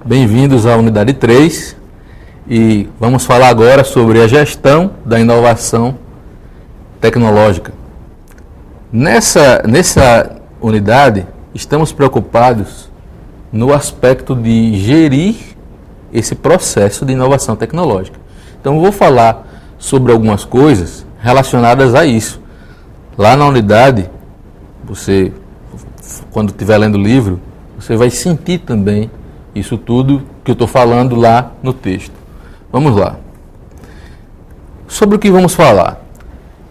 Bem-vindos à unidade 3 e vamos falar agora sobre a gestão da inovação tecnológica. Nessa unidade, estamos preocupados no aspecto de gerir esse processo de inovação tecnológica. Então, eu vou falar sobre algumas coisas relacionadas a isso. Lá na unidade, você, quando estiver lendo o livro, você vai sentir também isso tudo que eu estou falando lá no texto. Vamos lá. Sobre o que vamos falar?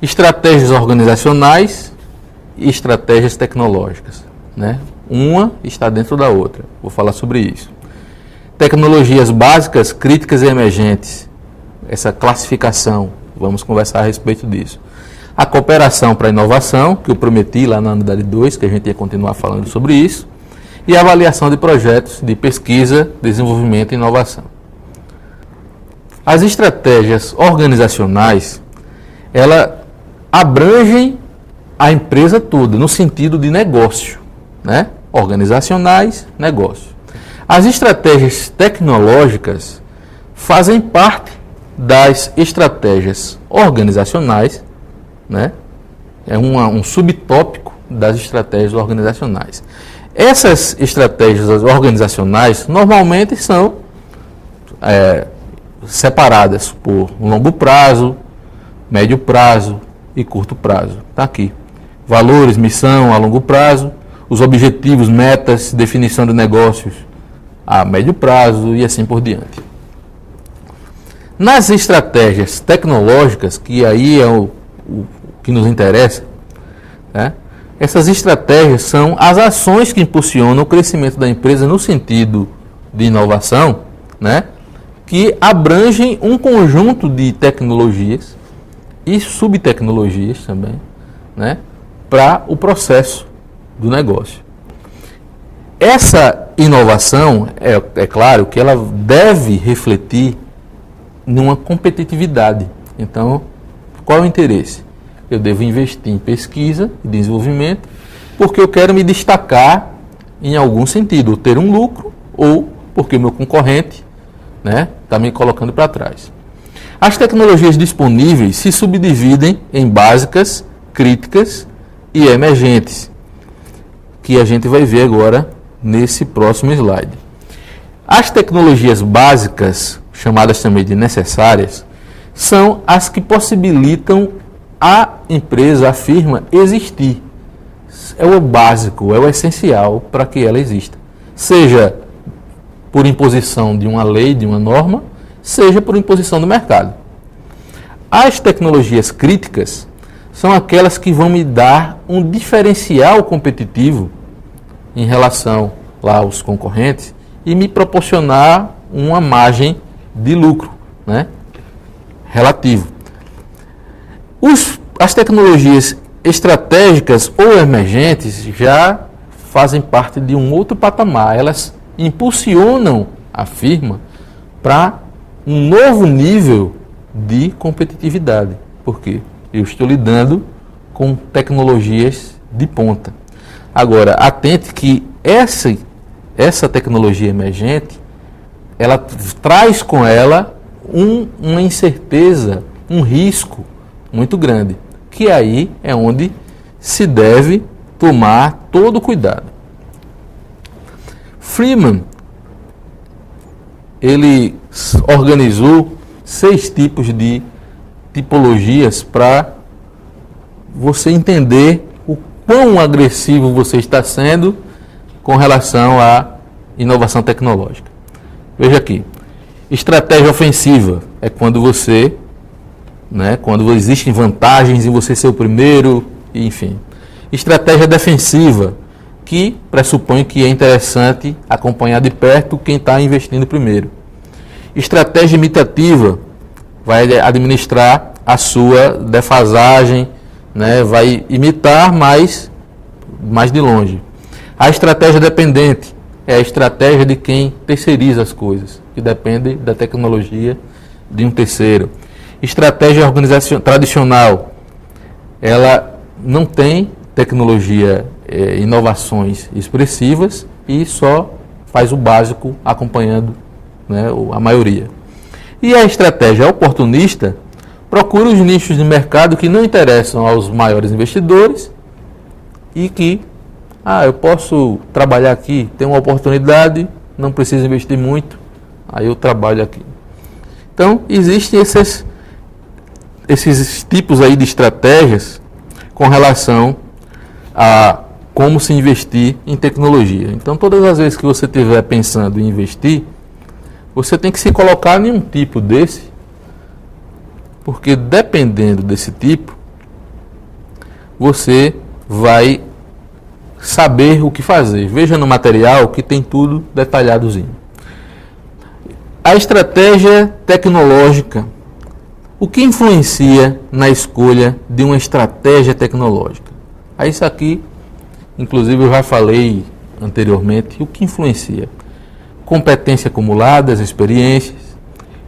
Estratégias organizacionais e estratégias tecnológicas, né? Uma está dentro da outra. Vou falar sobre isso. Tecnologias básicas, críticas e emergentes. Essa classificação, vamos conversar a respeito disso. A cooperação para a inovação, que eu prometi lá na unidade 2, que a gente ia continuar falando sobre isso. E a avaliação de projetos de pesquisa, desenvolvimento e inovação. As estratégias organizacionais, elas abrangem a empresa toda, no sentido de negócio, né? Organizacionais, negócio. As estratégias tecnológicas fazem parte das estratégias organizacionais, né? É um subtópico das estratégias organizacionais. Essas estratégias organizacionais normalmente são separadas por longo prazo, médio prazo e curto prazo. Está aqui. Valores, missão a longo prazo, os objetivos, metas, definição de negócios a médio prazo e assim por diante. Nas estratégias tecnológicas, que aí é o que nos interessa, né? Essas estratégias são as ações que impulsionam o crescimento da empresa no sentido de inovação, né? Que abrangem um conjunto de tecnologias e subtecnologias também, né? Para o processo do negócio. Essa inovação, é claro que ela deve refletir numa competitividade. Então, qual é o interesse? Eu devo investir em pesquisa e desenvolvimento porque eu quero me destacar em algum sentido, ou ter um lucro, ou porque o meu concorrente, né, está me colocando para trás. As tecnologias disponíveis se subdividem em básicas, críticas e emergentes, que a gente vai ver agora nesse próximo slide. As tecnologias básicas, chamadas também de necessárias, são as que possibilitam a empresa, a firma, existir. É o básico, é o essencial para que ela exista. Seja por imposição de uma lei, de uma norma, seja por imposição do mercado. As tecnologias críticas são aquelas que vão me dar um diferencial competitivo em relação lá aos concorrentes e me proporcionar uma margem de lucro, né, relativo. As tecnologias estratégicas ou emergentes já fazem parte de um outro patamar. Elas impulsionam a firma para um novo nível de competitividade. Por quê? Eu estou lidando com tecnologias de ponta. Agora, atente que essa tecnologia emergente, ela traz com ela uma incerteza, um risco muito grande, que aí é onde se deve tomar todo o cuidado. Freeman, ele organizou 6 tipos de tipologias para você entender o quão agressivo você está sendo com relação à inovação tecnológica. Veja aqui, estratégia ofensiva é quando você, né, quando existem vantagens em você ser o primeiro, enfim. Estratégia defensiva, que pressupõe que é interessante acompanhar de perto quem está investindo primeiro. Estratégia imitativa, vai administrar a sua defasagem, né, vai imitar mais de longe. A estratégia dependente é a estratégia de quem terceiriza as coisas, que depende da tecnologia de um terceiro. Estratégia tradicional, ela não tem tecnologia, inovações expressivas e só faz o básico acompanhando, né, a maioria. E a estratégia oportunista procura os nichos de mercado que não interessam aos maiores investidores e que, eu posso trabalhar aqui, tem uma oportunidade, não preciso investir muito, aí eu trabalho aqui. Então, existem esses tipos aí de estratégias com relação a como se investir em tecnologia. Então, todas as vezes que você estiver pensando em investir, você tem que se colocar em um tipo desse, porque dependendo desse tipo, você vai saber o que fazer. Veja no material que tem tudo detalhadozinho. A estratégia tecnológica. O que influencia na escolha de uma estratégia tecnológica? Isso aqui, inclusive, eu já falei anteriormente. O que influencia? Competência acumuladas, experiências,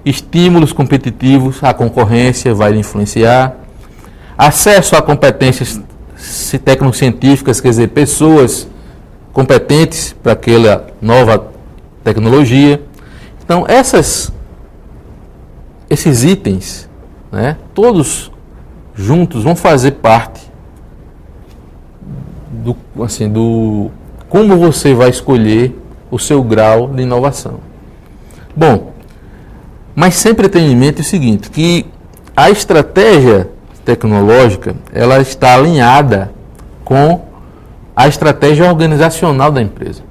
estímulos competitivos, a concorrência vai influenciar, acesso a competências tecnocientíficas, quer dizer, pessoas competentes para aquela nova tecnologia. Então, esses itens, né, todos juntos vão fazer parte do como você vai escolher o seu grau de inovação. Bom, mas sempre tenha em mente o seguinte, que a estratégia tecnológica, ela está alinhada com a estratégia organizacional da empresa,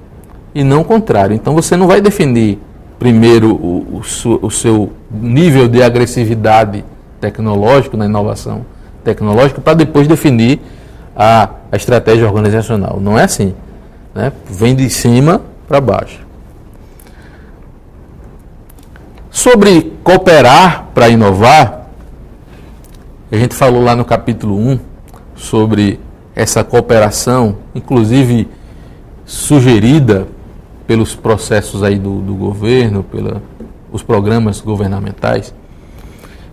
e não o contrário. Então, você não vai definir primeiro o seu nível de agressividade tecnológica, na inovação tecnológica, para depois definir a estratégia organizacional. Não é assim, né? Vem de cima para baixo. Sobre cooperar para inovar, a gente falou lá no capítulo 1 sobre essa cooperação, inclusive sugerida pelos processos aí do governo, pelos programas governamentais.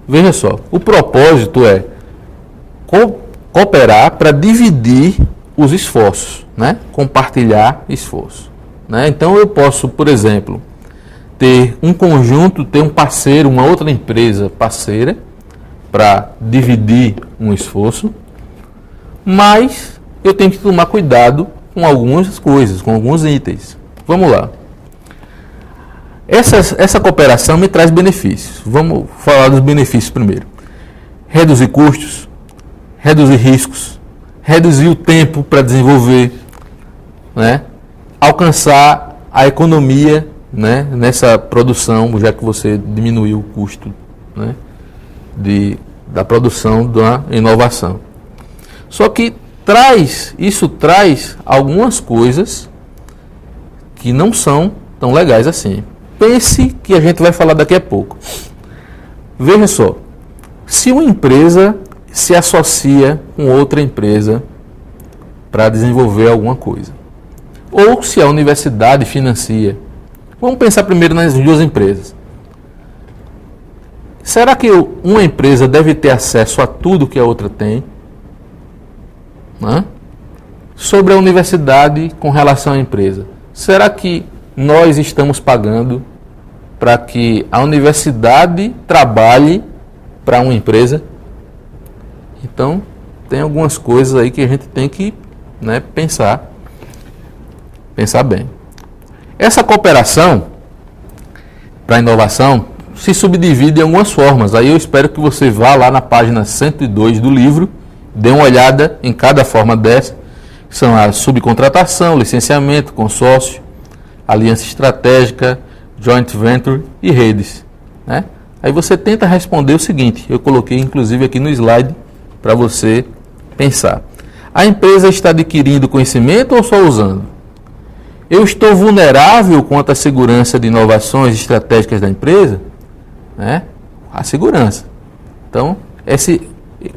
Veja só, o propósito é cooperar para dividir os esforços, né? Compartilhar esforço, né? Então eu posso, por exemplo, ter um parceiro, uma outra empresa parceira para dividir um esforço, mas eu tenho que tomar cuidado com algumas coisas, com alguns itens. Vamos lá. Essa cooperação me traz benefícios. Vamos falar dos benefícios primeiro. Reduzir custos, reduzir riscos, reduzir o tempo para desenvolver, né? Alcançar a economia, né, nessa produção, já que você diminuiu o custo, né, da produção da inovação. Só que isso traz algumas coisas que não são tão legais assim. Pense que a gente vai falar daqui a pouco. Veja só, se uma empresa se associa com outra empresa para desenvolver alguma coisa, ou se a universidade financia, vamos pensar primeiro nas duas empresas. Será que uma empresa deve ter acesso a tudo que a outra tem? Né? Sobre a universidade com relação à empresa, será que nós estamos pagando para que a universidade trabalhe para uma empresa? Então, tem algumas coisas aí que a gente tem que, né, pensar bem. Essa cooperação para a inovação se subdivide em algumas formas. Aí eu espero que você vá lá na página 102 do livro, dê uma olhada em cada forma dessa, que são a subcontratação, licenciamento, consórcio, aliança estratégica, joint venture e redes, né? Aí você tenta responder o seguinte, eu coloquei inclusive aqui no slide para você pensar. A empresa está adquirindo conhecimento ou só usando? Eu estou vulnerável quanto à segurança de inovações estratégicas da empresa? Né? A segurança. Então,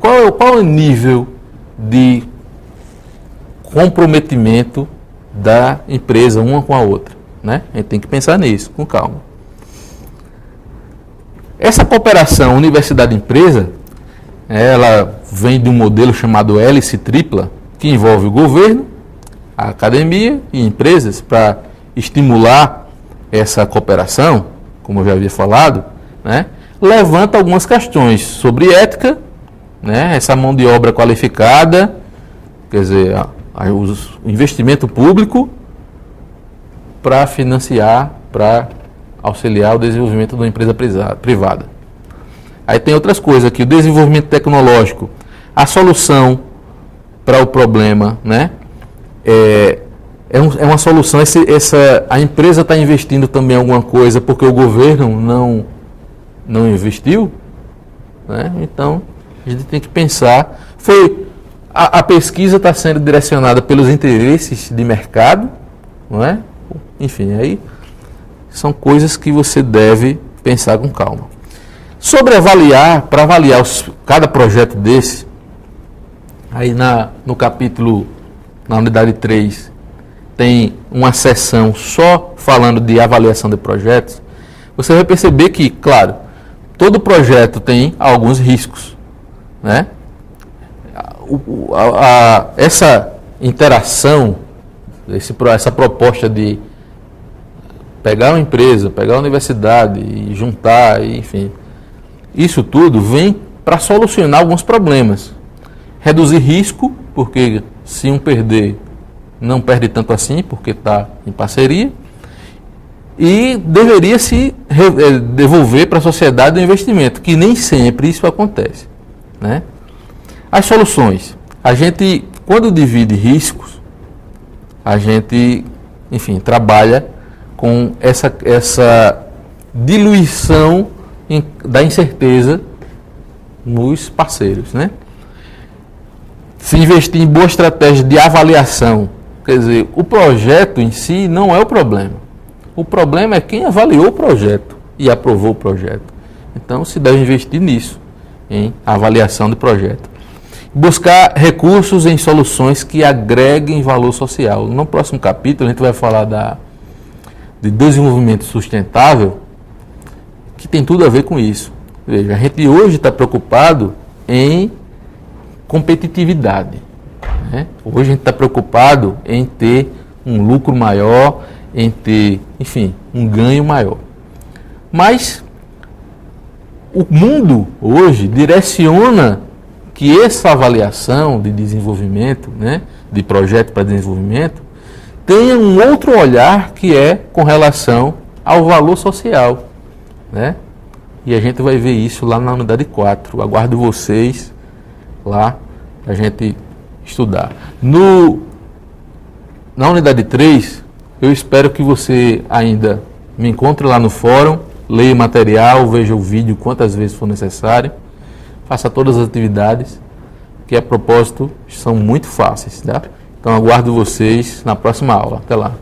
qual é o nível de comprometimento da empresa uma com a outra? Né? A gente tem que pensar nisso, com calma. Essa cooperação universidade-empresa, ela vem de um modelo chamado hélice tripla, que envolve o governo, a academia e empresas para estimular essa cooperação, como eu já havia falado, né, levanta algumas questões sobre ética, né, essa mão de obra qualificada, quer dizer, o investimento público para financiar, para auxiliar o desenvolvimento de uma empresa privada. Aí tem outras coisas aqui, o desenvolvimento tecnológico, a solução para o problema, né? É uma solução, a empresa está investindo também em alguma coisa porque o governo não investiu, né? Então, a gente tem que pensar, a pesquisa está sendo direcionada pelos interesses de mercado, não é? Enfim, aí são coisas que você deve pensar com calma. Para avaliar cada projeto desse, aí no capítulo, na unidade 3, tem uma seção só falando de avaliação de projetos. Você vai perceber que, claro, todo projeto tem alguns riscos, né? Essa interação, essa proposta de pegar uma empresa, pegar a universidade e juntar, enfim, isso tudo vem para solucionar alguns problemas. Reduzir risco, porque se um perder, não perde tanto assim, porque está em parceria. E deveria se devolver para a sociedade o investimento, que nem sempre isso acontece, né? As soluções. A gente, quando divide riscos, a gente, enfim, trabalha com essa diluição da incerteza nos parceiros, né? Se investir em boa estratégia de avaliação, quer dizer, o projeto em si não é o problema. O problema é quem avaliou o projeto e aprovou o projeto. Então, se deve investir nisso, em avaliação do projeto. Buscar recursos em soluções que agreguem valor social. No próximo capítulo, a gente vai falar de desenvolvimento sustentável, que tem tudo a ver com isso. Veja, a gente hoje está preocupado em competitividade, né? Hoje a gente está preocupado em ter um lucro maior, em ter, enfim, um ganho maior. Mas o mundo hoje direciona que essa avaliação de desenvolvimento, né, de projeto para desenvolvimento, tenha um outro olhar que é com relação ao valor social, né? E a gente vai ver isso lá na unidade 4. Aguardo vocês lá para a gente estudar. Na unidade 3, eu espero que você ainda me encontre lá no fórum, leia o material, veja o vídeo quantas vezes for necessário, faça todas as atividades, que a propósito são muito fáceis, tá? Então aguardo vocês na próxima aula. Até lá.